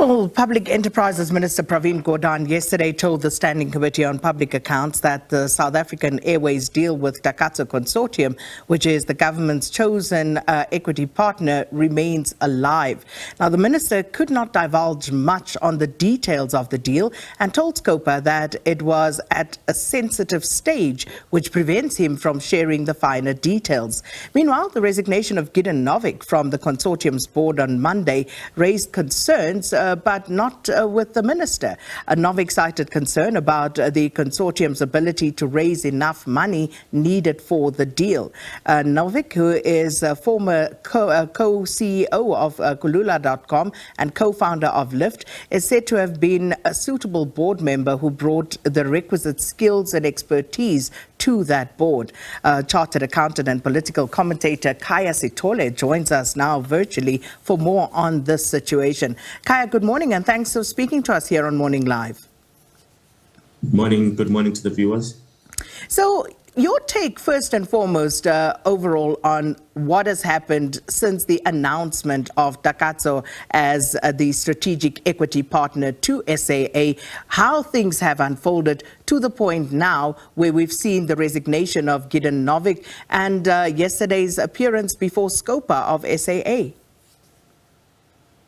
Well, Public Enterprises Minister Pravin Gordhan yesterday told the Standing Committee on Public Accounts that the South African Airways deal with Takatso Consortium, which is the government's chosen equity partner, remains alive. Now, the minister could not divulge much on the details of the deal and told Scopa that it was at a sensitive stage, which prevents him from sharing the finer details. Meanwhile, the resignation of Gidon Novick from the consortium's board on Monday raised concerns but not with the minister. Novick cited concern about the consortium's ability to raise enough money needed for the deal. Novick, who is a former co-CEO of Kulula.com and co-founder of Lyft, is said to have been a suitable board member who brought the requisite skills and expertise to that board. Chartered accountant and political commentator Khaya Sithole joins us now virtually for more on this situation. Khaya, good morning and thanks for speaking to us here on Morning Live. Good morning to the viewers. So, your take first and foremost overall on what has happened since the announcement of Takatso as the strategic equity partner to SAA, how things have unfolded to the point now where we've seen the resignation of Gidon Novick and yesterday's appearance before Scopa of SAA.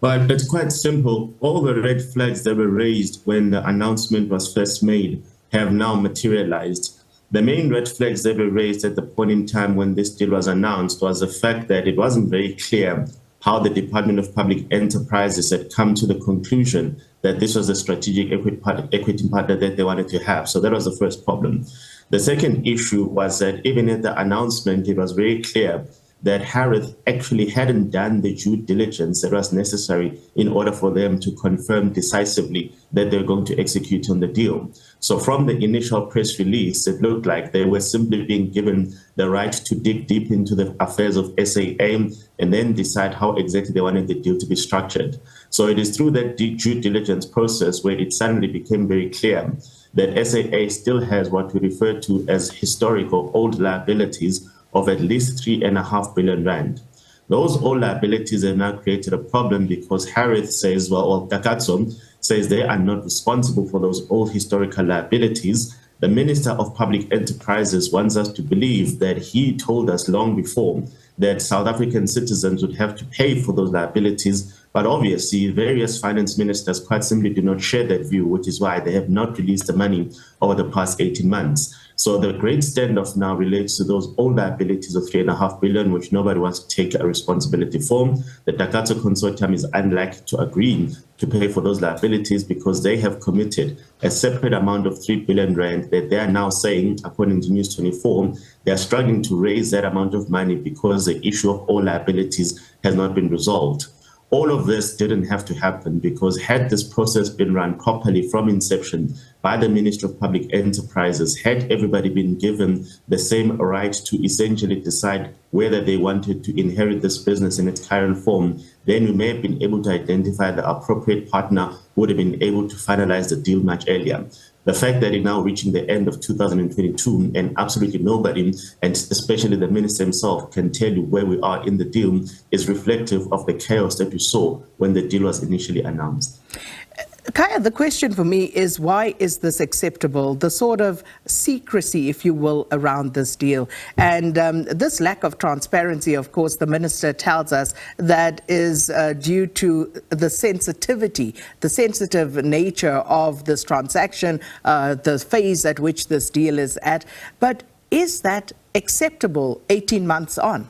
But it's quite simple. All the red flags that were raised when the announcement was first made have now materialized. The main red flags that were raised at the point in time when this deal was announced was the fact that it wasn't very clear how the Department of Public Enterprises had come to the conclusion that this was a strategic equity partner that they wanted to have. So that was the first problem. The second issue was that even at the announcement, it was very clear that Harith actually hadn't done the due diligence that was necessary in order for them to confirm decisively that they're going to execute on the deal. So from the initial press release, it looked like they were simply being given the right to dig deep into the affairs of SAA and then decide how exactly they wanted the deal to be structured. So it is through that due diligence process where it suddenly became very clear that SAA still has what we refer to as historical old liabilities of at least 3.5 billion rand. Those old liabilities have now created a problem because Harith says, or Takatso says they are not responsible for those old historical liabilities. The Minister of Public Enterprises wants us to believe that he told us long before that South African citizens would have to pay for those liabilities. But obviously, various finance ministers quite simply do not share that view, which is why they have not released the money over the past 18 months. So the great standoff now relates to those old liabilities of 3.5 billion, which nobody wants to take a responsibility for. The Takatso Consortium is unlikely to agree to pay for those liabilities because they have committed a separate amount of 3 billion rand that they are now saying, according to News 24, they are struggling to raise that amount of money because the issue of all liabilities has not been resolved. All of this didn't have to happen because had this process been run properly from inception by the Minister of Public Enterprises, had everybody been given the same right to essentially decide whether they wanted to inherit this business in its current form, then we may have been able to identify the appropriate partner who would have been able to finalize the deal much earlier. The fact that it's now reaching the end of 2022 and absolutely nobody, and especially the minister himself, can tell you where we are in the deal is reflective of the chaos that we saw when the deal was initially announced. Khaya, the question for me is, why is this acceptable? The sort of secrecy, if you will, around this deal. And this lack of transparency, of course, the minister tells us that is due to the sensitivity, the sensitive nature of this transaction, the phase at which this deal is at. But is that acceptable 18 months on?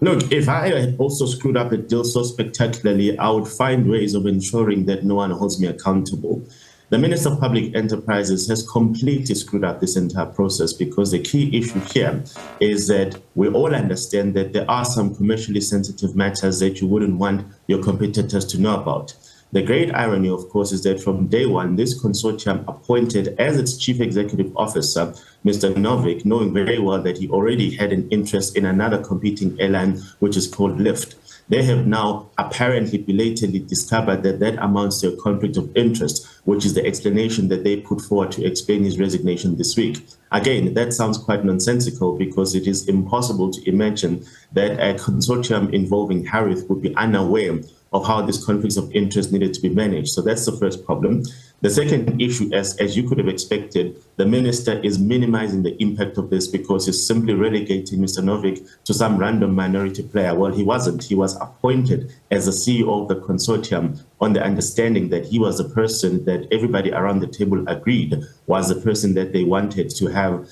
Look, if I had also screwed up the deal so spectacularly, I would find ways of ensuring that no one holds me accountable. The Minister of Public Enterprises has completely screwed up this entire process because the key issue here is that we all understand that there are some commercially sensitive matters that you wouldn't want your competitors to know about. The great irony, of course, is that from day one, this consortium appointed as its chief executive officer, Mr. Novick, knowing very well that he already had an interest in another competing airline, which is called Lyft. They have now apparently belatedly discovered that that amounts to a conflict of interest, which is the explanation that they put forward to explain his resignation this week. Again, that sounds quite nonsensical because it is impossible to imagine that a consortium involving Harith would be unaware of how these conflicts of interest needed to be managed. So that's the first problem. The second issue, as you could have expected, the minister is minimizing the impact of this because he's simply relegating Mr. Novick to some random minority player. Well, he wasn't. He was appointed as the CEO of the consortium on the understanding that he was the person that everybody around the table agreed was the person that they wanted to have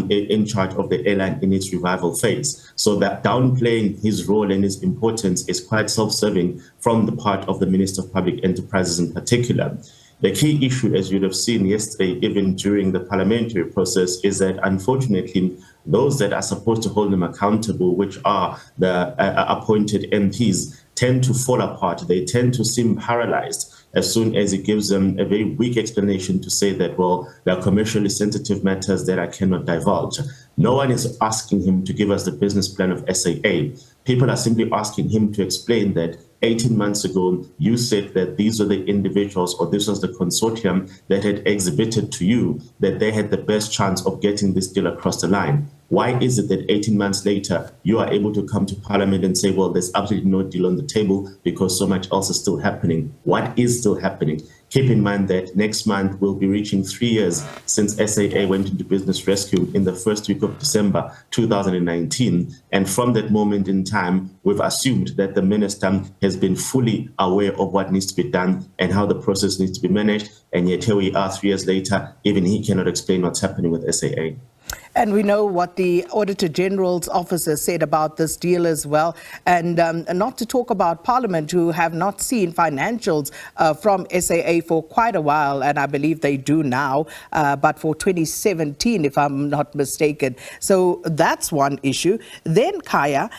in charge of the airline in its revival phase. So that downplaying his role and his importance is quite self-serving from the part of the Minister of Public Enterprises in particular. The key issue, as you'd have seen yesterday, even during the parliamentary process, is that unfortunately, those that are supposed to hold them accountable, which are the appointed MPs, tend to fall apart. They tend to seem paralyzed as soon as it gives them a very weak explanation to say that, well, there are commercially sensitive matters that I cannot divulge. No one is asking him to give us the business plan of SAA. People are simply asking him to explain that 18 months ago, you said that these were the individuals or this was the consortium that had exhibited to you that they had the best chance of getting this deal across the line. Why is it that 18 months later, you are able to come to Parliament and say, well, there's absolutely no deal on the table because so much else is still happening? What is still happening? Keep in mind that next month we'll be reaching 3 years since SAA went into business rescue in the first week of December 2019. And from that moment in time, we've assumed that the minister has been fully aware of what needs to be done and how the process needs to be managed. And yet here we are 3 years later, even he cannot explain what's happening with SAA. And we know what the Auditor General's officer said about this deal as well. And not to talk about Parliament, who have not seen financials from SAA for quite a while, and I believe they do now, but for 2017, if I'm not mistaken. So that's one issue. Then, Khaya,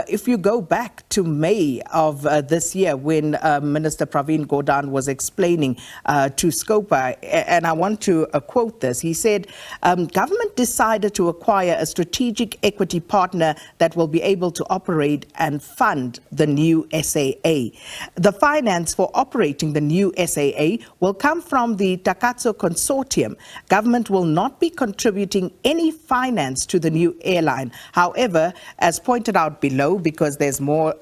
if you go back to May of this year, when Minister Pravin Gordhan was explaining to Scopa, and I want to quote this, he said, government decided to acquire a strategic equity partner that will be able to operate and fund the new SAA. The finance for operating the new SAA will come from the Takatso Consortium. Government will not be contributing any finance to the new airline. However, as pointed out below, because there's more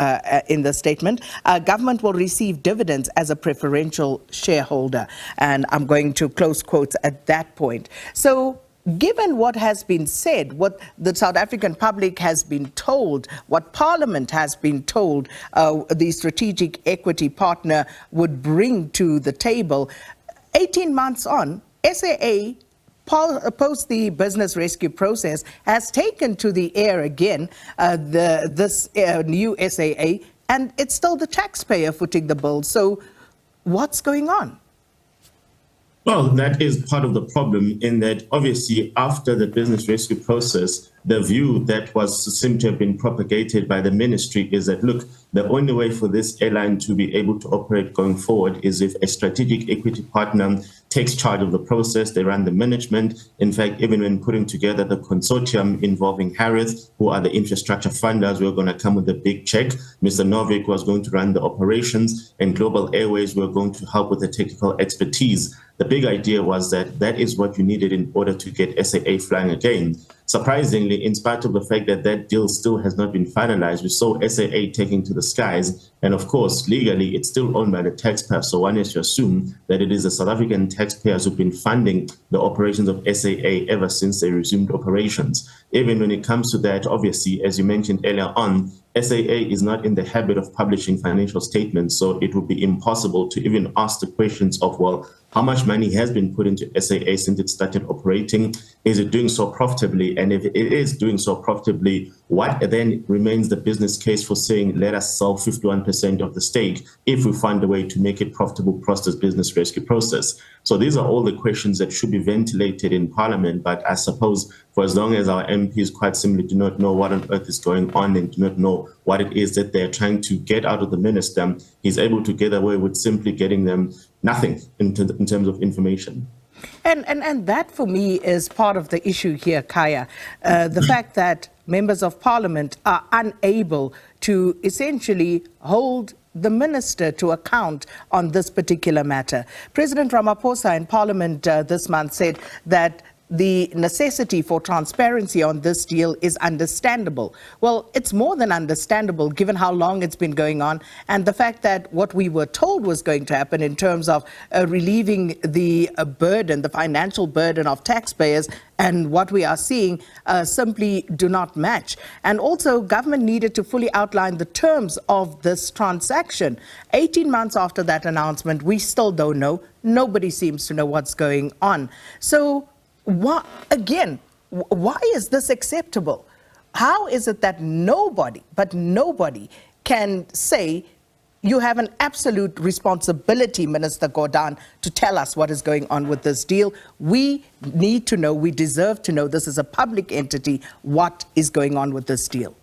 in the statement, government will receive dividends as a preferential shareholder. And I'm going to close quotes at that point. So, given what has been said, what the South African public has been told, what Parliament has been told the strategic equity partner would bring to the table, 18 months on, SAA, post the business rescue process, has taken to the air again this new SAA, and it's still the taxpayer footing the bill. So what's going on? Well, that is part of the problem in that obviously after the business rescue process, the view that seemed to have been propagated by the ministry is that, look, the only way for this airline to be able to operate going forward is if a strategic equity partner takes charge of the process, they run the management. In fact, even when putting together the consortium involving Harris, who are the infrastructure funders, were going to come with a big check. Mr. Novick was going to run the operations, and Global Airways were going to help with the technical expertise. The big idea was that that is what you needed in order to get SAA flying again. Surprisingly, in spite of the fact that that deal still has not been finalized, we saw SAA taking to the skies. And of course, legally, it's still owned by the taxpayer. So one is to assume that it is the South African taxpayers who've been funding the operations of SAA ever since they resumed operations. Even when it comes to that, obviously, as you mentioned earlier on, SAA is not in the habit of publishing financial statements, so it would be impossible to even ask the questions of, well, how much money has been put into SAA since it started operating? Is it doing so profitably? And if it is doing so profitably, what then remains the business case for saying, let us sell 51% of the stake if we find a way to make it profitable across this business rescue process? So these are all the questions that should be ventilated in Parliament. But I suppose for as long as our MPs quite simply do not know what on earth is going on and do not know what it is that they're trying to get out of the minister, he's able to get away with simply getting them nothing in terms of information. And that, for me, is part of the issue here, Khaya. The fact that members of Parliament are unable to essentially hold the minister to account on this particular matter. President Ramaphosa in Parliament this month said that the necessity for transparency on this deal is understandable. Well, it's more than understandable given how long it's been going on and the fact that what we were told was going to happen in terms of relieving the burden, the financial burden of taxpayers, and what we are seeing simply do not match. And also, government needed to fully outline the terms of this transaction. 18 months after that announcement, we still don't know. Nobody seems to know what's going on. So, why is this acceptable? How is it that nobody can say you have an absolute responsibility, Minister Gordhan, to tell us what is going on with this deal? We need to know, we deserve to know, this is a public entity, what is going on with this deal.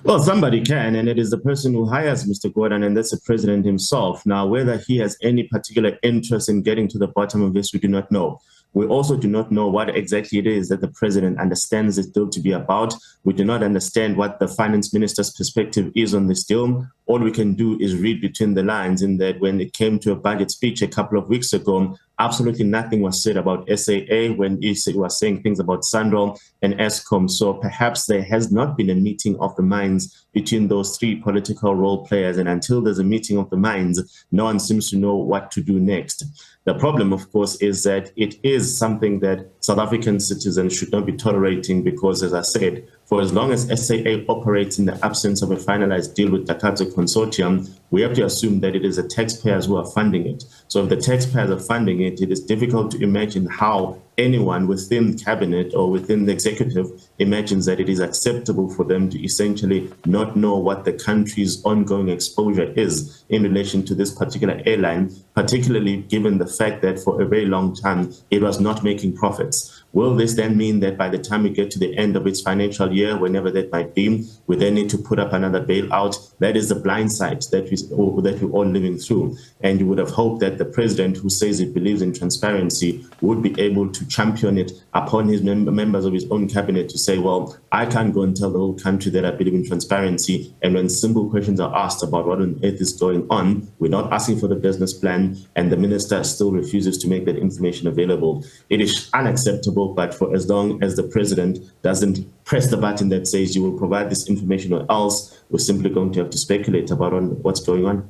Well, somebody can, and it is the person who hires Mr. Gordhan, and that's the president himself. Now, whether he has any particular interest in getting to the bottom of this, we do not know. We also do not know what exactly it is that the president understands this deal to be about. We do not understand what the finance minister's perspective is on this deal. All we can do is read between the lines in that when it came to a budget speech a couple of weeks ago, absolutely nothing was said about SAA when he was saying things about Sandro and Eskom. So perhaps there has not been a meeting of the minds between those three political role players. And until there's a meeting of the minds, no one seems to know what to do next. The problem, of course, is that it is something that South African citizens should not be tolerating because, as I said, for as long as SAA operates in the absence of a finalized deal with Takatso Consortium, we have to assume that it is the taxpayers who are funding it. So if the taxpayers are funding it, it is difficult to imagine how anyone within cabinet or within the executive imagines that it is acceptable for them to essentially not know what the country's ongoing exposure is in relation to this particular airline, particularly given the fact that for a very long time it was not making profits. Will this then mean that by the time we get to the end of its financial year, whenever that might be, we then need to put up another bailout? That is the blind side that we're all living through. And you would have hoped that the president, who says he believes in transparency, would be able to champion it upon his members of his own cabinet to say, well, I can't go and tell the whole country that I believe in transparency. And when simple questions are asked about what on earth is going on, we're not asking for the business plan, and the minister still refuses to make that information available. It is unacceptable. But for as long as the president doesn't press the button that says you will provide this information or else, we're simply going to have to speculate about what's going on.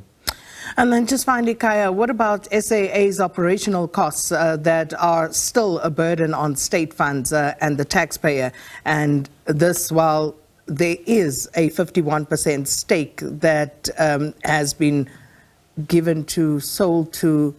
And then just finally, Khaya, what about SAA's operational costs that are still a burden on state funds and the taxpayer? And this, while there is a 51% stake that has been sold to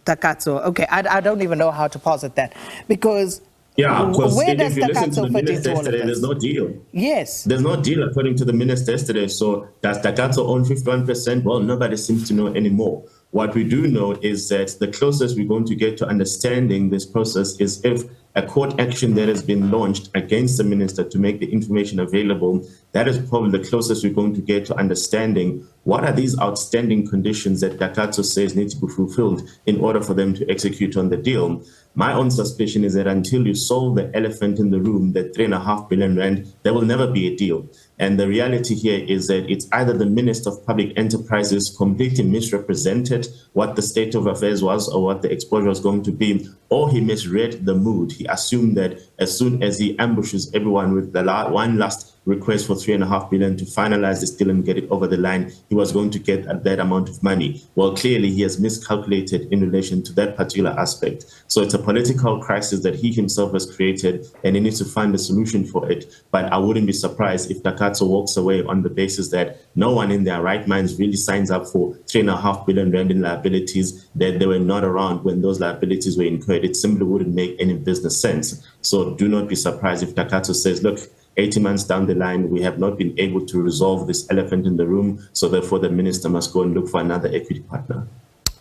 Takatso. Okay, I don't even know how to posit that, because because where if does you listen to Takatso the fit minister into all of yesterday, this? there's no deal. Yes. There's no deal according to the minister yesterday. So does Takatso own 51%? Well, nobody seems to know anymore. What we do know is that the closest we're going to get to understanding this process is if a court action that has been launched against the minister to make the information available, that is probably the closest we're going to get to understanding what are these outstanding conditions that Takatso says need to be fulfilled in order for them to execute on the deal. My own suspicion is that until you solve the elephant in the room, the 3.5 billion rand, there will never be a deal. And the reality here is that it's either the Minister of Public Enterprises completely misrepresented what the state of affairs was or what the exposure was going to be, or he misread the mood. He assumed that as soon as he ambushes everyone with the one last request for 3.5 billion to finalize this deal and get it over the line, he was going to get that amount of money. Well, clearly he has miscalculated in relation to that particular aspect. So it's a political crisis that he himself has created, and he needs to find a solution for it. But I wouldn't be surprised if Takatso walks away on the basis that no one in their right minds really signs up for 3.5 billion rand in liabilities, that they were not around when those liabilities were incurred. It simply wouldn't make any business sense. So do not be surprised if Takatso says, look, 80 months down the line, we have not been able to resolve this elephant in the room, so therefore the minister must go and look for another equity partner.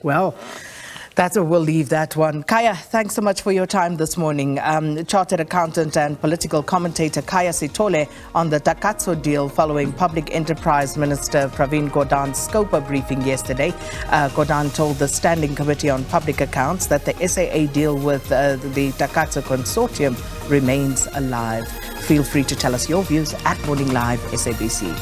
Well, we'll leave that one. Khaya, thanks so much for your time this morning. Chartered accountant and political commentator Khaya Sithole on the Takatso deal following Public Enterprise Minister Pravin Gordhan's Scopa briefing yesterday. Gordhan told the Standing Committee on Public Accounts that the SAA deal with the Takatso Consortium remains alive. Feel free to tell us your views at Morning Live SABC.